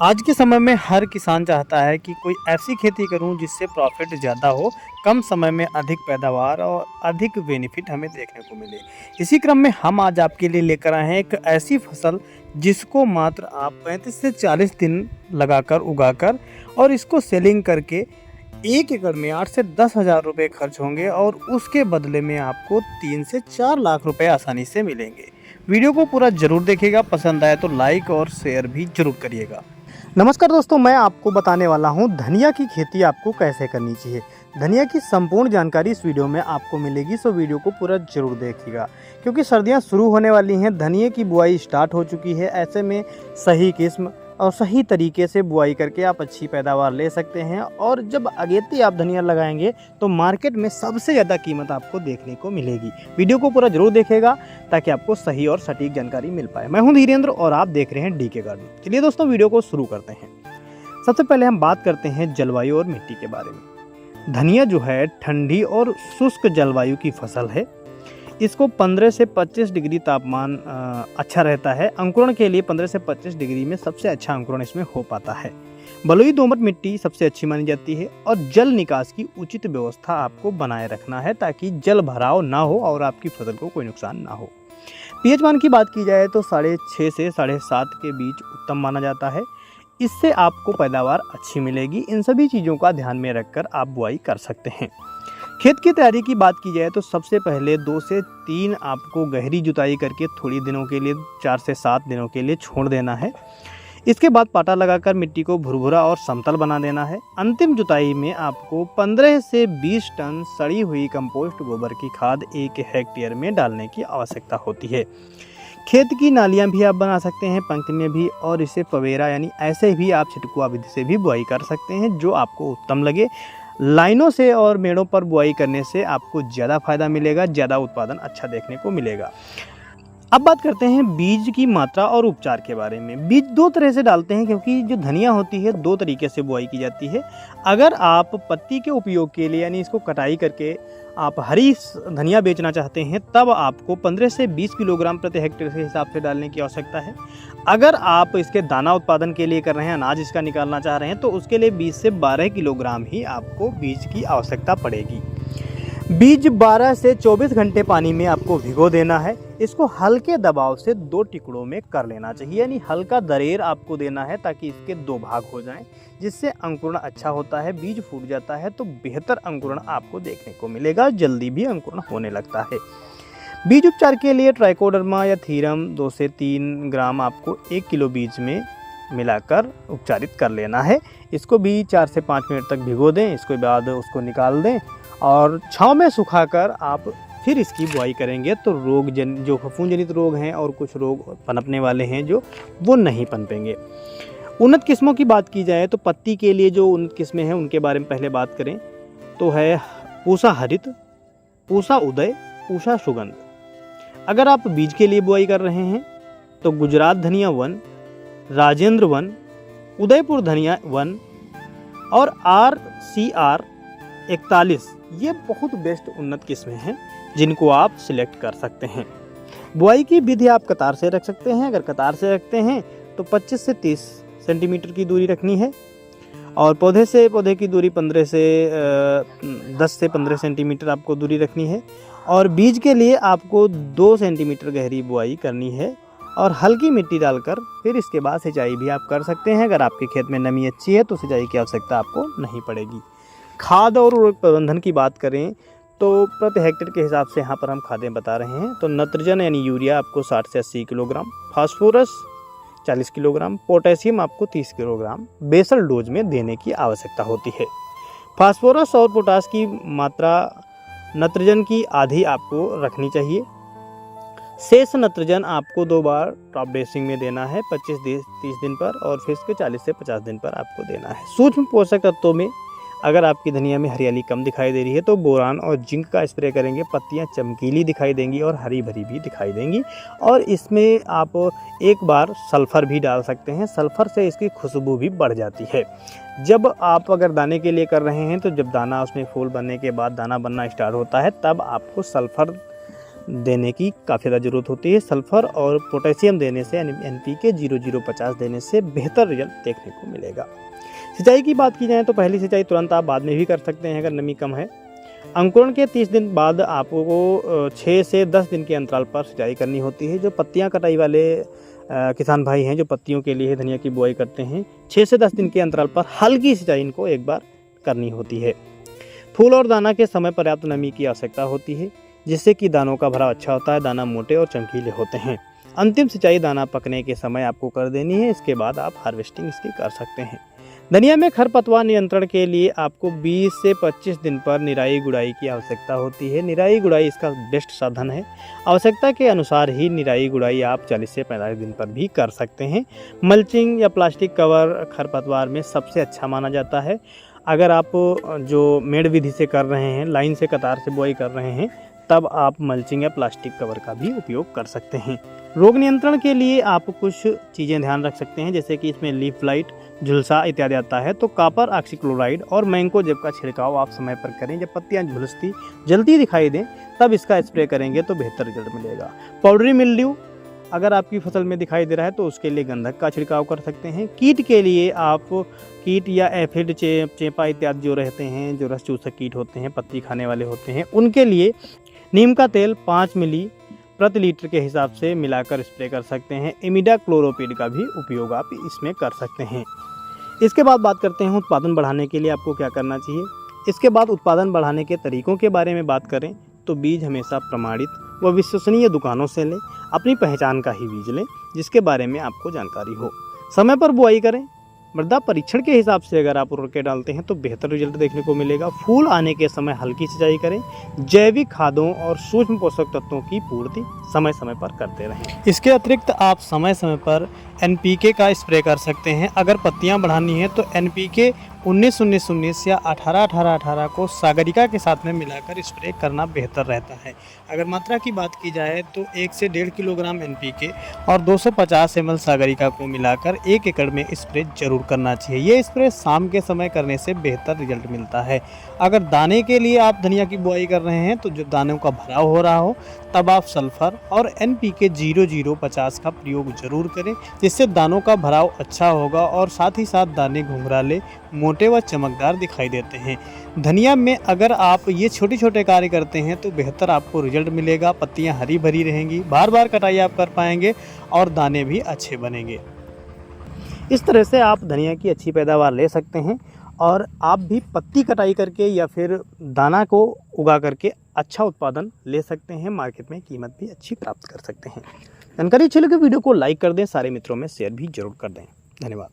आज के समय में हर किसान चाहता है कि कोई ऐसी खेती करूं जिससे प्रॉफिट ज़्यादा हो, कम समय में अधिक पैदावार और अधिक बेनिफिट हमें देखने को मिले। इसी क्रम में हम आज आपके लिए लेकर आए हैं एक ऐसी फसल जिसको मात्र आप 35 से 40 दिन लगाकर उगाकर और इसको सेलिंग करके 1 एकड़ में 8 से 10 हज़ार रुपये खर्च होंगे और उसके बदले में आपको 3 से 4 लाख रुपए आसानी से मिलेंगे। वीडियो को पूरा ज़रूर देखिएगा, पसंद आए तो लाइक और शेयर भी ज़रूर करिएगा। नमस्कार दोस्तों, मैं आपको बताने वाला हूं धनिया की खेती आपको कैसे करनी चाहिए। धनिया की संपूर्ण जानकारी इस वीडियो में आपको मिलेगी, सो वीडियो को पूरा जरूर देखिएगा क्योंकि सर्दियां शुरू होने वाली हैं। धनिया की बुआई स्टार्ट हो चुकी है। ऐसे में सही किस्म और सही तरीके से बुआई करके आप अच्छी पैदावार ले सकते हैं और जब अगेती आप धनिया लगाएंगे तो मार्केट में सबसे ज़्यादा कीमत आपको देखने को मिलेगी। वीडियो को पूरा जरूर देखिएगा ताकि आपको सही और सटीक जानकारी मिल पाए। मैं हूं धीरेन्द्र और आप देख रहे हैं डीके गार्डन। चलिए दोस्तों, वीडियो को शुरू करते हैं। सबसे पहले हम बात करते हैं जलवायु और मिट्टी के बारे में। धनिया जो है ठंडी और शुष्क जलवायु की फसल है। इसको 15 से 25 डिग्री तापमान अच्छा रहता है। अंकुरण के लिए 15 से 25 डिग्री में सबसे अच्छा अंकुरण इसमें हो पाता है। बलुई दोमट मिट्टी सबसे अच्छी मानी जाती है और जल निकास की उचित व्यवस्था आपको बनाए रखना है ताकि जल भराव ना हो और आपकी फसल को कोई नुकसान ना हो। पीएच मान की बात की जाए तो 6.5 से 7.5 के बीच उत्तम माना जाता है। इससे आपको पैदावार अच्छी मिलेगी। इन सभी चीज़ों का ध्यान में रखकर आप बुआई कर सकते हैं। खेत की तैयारी की बात की जाए तो सबसे पहले 2 से 3 आपको गहरी जुताई करके थोड़ी दिनों के लिए 4 से 7 दिनों के लिए छोड़ देना है। इसके बाद पाटा लगाकर मिट्टी को भुरभुरा और समतल बना देना है। अंतिम जुताई में आपको 15 से 20 टन सड़ी हुई कंपोस्ट गोबर की खाद 1 हेक्टेयर में डालने की आवश्यकता होती है। खेत की नालियां भी आप बना सकते हैं, पंक्ति में भी, और इसे पवेरा यानी ऐसे भी आप छिटकुआ विधि से भी बुआई कर सकते हैं जो आपको उत्तम लगे। लाइनों से और मेड़ों पर बुआई करने से आपको ज़्यादा फायदा मिलेगा, ज़्यादा उत्पादन अच्छा देखने को मिलेगा। अब बात करते हैं बीज की मात्रा और उपचार के बारे में। बीज 2 तरह से डालते हैं क्योंकि जो धनिया होती है 2 तरीके से बुआई की जाती है। अगर आप पत्ती के उपयोग के लिए यानी इसको कटाई करके आप हरी धनिया बेचना चाहते हैं तब आपको 15 से 20 किलोग्राम प्रति हेक्टेयर के हिसाब से डालने की आवश्यकता है। अगर आप इसके दाना उत्पादन के लिए कर रहे हैं, अनाज इसका निकालना चाह रहे हैं, तो उसके लिए 20 से 12 किलोग्राम ही आपको बीज की आवश्यकता पड़ेगी। बीज 12 से 24 घंटे पानी में आपको भिगो देना है। इसको हल्के दबाव से 2 टुकड़ों में कर लेना चाहिए, यानी हल्का दरेर आपको देना है ताकि इसके 2 भाग हो जाएं, जिससे अंकुरण अच्छा होता है। बीज फूट जाता है तो बेहतर अंकुरण आपको देखने को मिलेगा, जल्दी भी अंकुरण होने लगता है। बीज उपचार के लिए ट्राइकोडर्मा या थीरम 2 से 3 ग्राम आपको 1 किलो बीज में मिलाकर उपचारित कर लेना है। इसको भी 4 से 5 मिनट तक भिगो दें। इसके बाद उसको निकाल दें और छांव में सुखाकर आप फिर इसकी बुआई करेंगे तो जो फफूंद जनित रोग हैं और कुछ रोग पनपने वाले हैं जो वो नहीं पनपेंगे। उन्नत किस्मों की बात की जाए तो पत्ती के लिए जो उन्नत किस्में हैं उनके बारे में पहले बात करें तो है पूसा हरित, पूसा उदय, पूसा सुगंध। अगर आप बीज के लिए बुआई कर रहे हैं तो गुजरात धनिया 1, राजेंद्र 1, उदयपुर धनिया 1 और RCR 41 ये बहुत बेस्ट उन्नत किस्में हैं जिनको आप सिलेक्ट कर सकते हैं। बुआई की विधि आप कतार से रख सकते हैं। अगर कतार से रखते हैं तो 25 से 30 सेंटीमीटर की दूरी रखनी है और पौधे से पौधे की दूरी 10 से 15 सेंटीमीटर आपको दूरी रखनी है। और बीज के लिए आपको 2 सेंटीमीटर गहरी बुआई करनी है और हल्की मिट्टी डालकर फिर इसके बाद सिंचाई भी आप कर सकते हैं। अगर आपके खेत में नमी अच्छी है तो सिंचाई की आवश्यकता आपको नहीं पड़ेगी। खाद और उर्वरक प्रबंधन की बात करें तो प्रति हेक्टेयर के हिसाब से यहाँ पर हम खादें बता रहे हैं। तो नाइट्रोजन यानी यूरिया आपको 60 से 80 किलोग्राम, फास्फोरस 40 किलोग्राम, पोटेशियम आपको 30 किलोग्राम बेसल डोज में देने की आवश्यकता होती है। फास्फोरस और पोटास की मात्रा नाइट्रोजन की आधी आपको रखनी चाहिए। शेष नाइट्रोजन आपको 2 बार टॉप ड्रेसिंग में देना है, 25-30 दिन पर, और फिर इसके 40 से 50 दिन पर आपको देना है। सूक्ष्म पोषक तत्वों में अगर आपकी धनिया में हरियाली कम दिखाई दे रही है तो बोरान और जिंक का स्प्रे करेंगे। पत्तियां चमकीली दिखाई देंगी और हरी भरी भी दिखाई देंगी। और इसमें आप एक बार सल्फ़र भी डाल सकते हैं। सल्फ़र से इसकी खुशबू भी बढ़ जाती है। जब आप अगर दाने के लिए कर रहे हैं तो जब दाना उसमें फूल बनने के बाद दाना बनना स्टार्ट होता है तब आपको सल्फ़र देने की काफ़ी ज़्यादा ज़रूरत होती है। सल्फ़र और पोटेशियम देने से NPK 0050 देने से बेहतर रिजल्ट देखने को मिलेगा। सिंचाई की बात की जाए तो पहली सिंचाई तुरंत आप बाद में भी कर सकते हैं अगर नमी कम है। अंकुरण के 30 दिन बाद आपको 6 से 10 दिन के अंतराल पर सिंचाई करनी होती है। जो पत्तियां कटाई वाले किसान भाई हैं जो पत्तियों के लिए धनिया की बुआई करते हैं, 6 से 10 दिन के अंतराल पर हल्की सिंचाई इनको एक बार करनी होती है। फूल और दाना के समय पर्याप्त नमी की आवश्यकता होती है, जिससे कि दानों का भराव अच्छा होता है, दाना मोटे और चमकीले होते हैं। अंतिम सिंचाई दाना पकने के समय आपको कर देनी है, इसके बाद आप हार्वेस्टिंग इसकी कर सकते हैं। धनिया में खरपतवार नियंत्रण के लिए आपको 20 से 25 दिन पर निराई गुड़ाई की आवश्यकता होती है। निराई गुड़ाई इसका बेस्ट साधन है। आवश्यकता के अनुसार ही निराई गुड़ाई आप 40 से 45 दिन पर भी कर सकते हैं। मल्चिंग या प्लास्टिक कवर खरपतवार में सबसे अच्छा माना जाता है। अगर आप जो मेड़ विधि से कर रहे हैं, लाइन से कतार से बुआई कर रहे हैं, तब आप मल्चिंग या प्लास्टिक कवर का भी उपयोग कर सकते हैं। रोग नियंत्रण के लिए आप कुछ चीज़ें ध्यान रख सकते हैं, जैसे कि इसमें लीफ ब्लाइट, झुलसा इत्यादि आता है, तो कॉपर ऑक्सीक्लोराइड और मैंकोजेब का छिड़काव आप समय पर करें। जब पत्तियां झुलसती जल्दी दिखाई दें तब इसका स्प्रे करेंगे तो बेहतर रिजल्ट मिलेगा। पाउडरी मिल्ड्यू अगर आपकी फसल में दिखाई दे रहा है तो उसके लिए गंधक का छिड़काव कर सकते हैं। कीट के लिए आप कीट या एफिड, चेपा इत्यादि जो रहते हैं, जो रस चूसक कीट होते हैं, पत्ती खाने वाले होते हैं, उनके लिए नीम का तेल 5 मिली प्रति लीटर के हिसाब से मिलाकर स्प्रे कर सकते हैं। इमिडाक्लोरोपिड का भी उपयोग आप इसमें कर सकते हैं। इसके बाद बात करते हैं उत्पादन बढ़ाने के लिए आपको क्या करना चाहिए। इसके बाद उत्पादन बढ़ाने के तरीकों के बारे में बात करें तो बीज हमेशा प्रमाणित व विश्वसनीय दुकानों से लें। अपनी पहचान का ही बीज लें जिसके बारे में आपको जानकारी हो। समय पर बुआई करें। मृदा परीक्षण के हिसाब से अगर आप उर्वरकें डालते हैं तो बेहतर रिजल्ट देखने को मिलेगा। फूल आने के समय हल्की सिंचाई करें। जैविक खादों और सूक्ष्म पोषक तत्वों की पूर्ति समय समय पर करते रहें। इसके अतिरिक्त आप समय समय पर NPK का स्प्रे कर सकते हैं। अगर पत्तियां बढ़ानी है तो NPK 19-19-19 या 18-18-18 को सागरिका के साथ में मिलाकर स्प्रे करना बेहतर रहता है। अगर मात्रा की बात की जाए तो 1 से 1.5 किलोग्राम NPK और 250 ml सागरिका को मिलाकर 1 एकड़ में स्प्रे जरूर करना चाहिए। ये स्प्रे शाम के समय करने से बेहतर रिजल्ट मिलता है। अगर दाने के लिए आप धनिया की बुआई कर रहे हैं तो जो दानों का भराव हो रहा हो तब आप सल्फर और NPK 0050 का प्रयोग जरूर करें, जिससे दानों का भराव अच्छा होगा और साथ ही साथ दाने घुंघराले, मोटे व चमकदार दिखाई देते हैं। धनिया में अगर आप ये छोटे छोटे कार्य करते हैं तो बेहतर आपको रिजल्ट मिलेगा। पत्तियां हरी भरी रहेंगी, बार बार कटाई आप कर पाएंगे और दाने भी अच्छे बनेंगे। इस तरह से आप धनिया की अच्छी पैदावार ले सकते हैं और आप भी पत्ती कटाई करके या फिर दाना को उगा करके अच्छा उत्पादन ले सकते हैं। मार्केट में कीमत भी अच्छी प्राप्त कर सकते हैं। जानकारी अच्छी लगे वीडियो को लाइक कर दें, सारे मित्रों में शेयर भी जरूर कर दें। धन्यवाद।